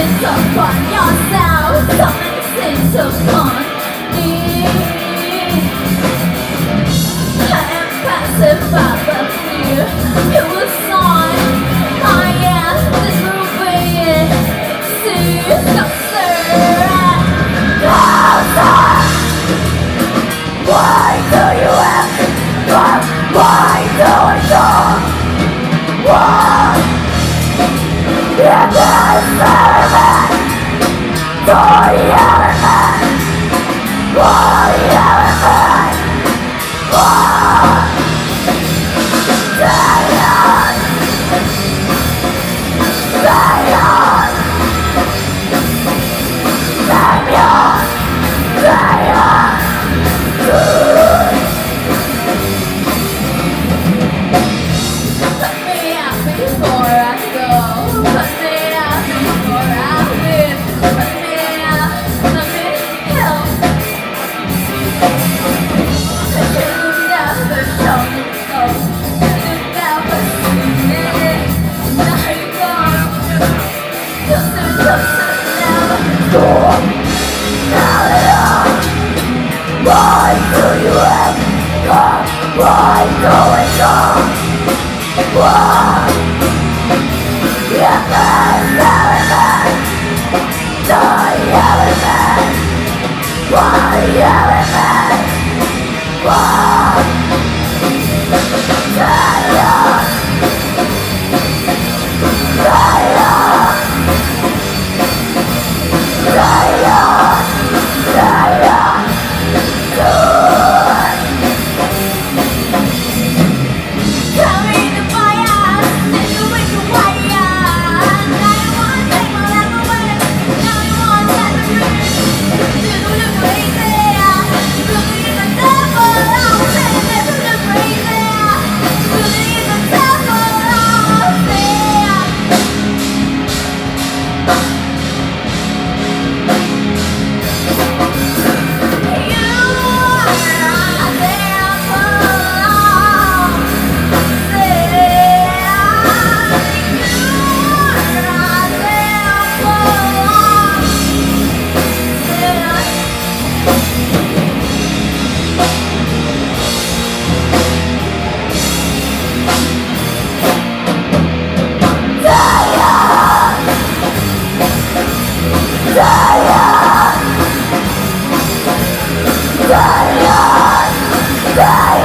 sins upon yourself. So many sins upon me. I am pacified by fear. It was on. I am this movie. See, closer. Why do you have to come? Why do I go? Why? If there's element, for the element, for the element, why? Stay on, stay on, stay on, stay on. Put me out before I go. Put me out before I live. Put me out, let me help. You never show me so. You never see me. Now you're gone. Closer now. Now it all. Why do you have to come? Why do I go? Why? If there's element, the element, why the element? Why? Stay on, stay on, stay on, stay on. Tell me the fire, then you wake the wire. Now you wanna take my life away. Now you wanna set me free. You do look crazy. Really is the devil. I'm saying that you look crazy. Really is the devil. I'm saying. Die!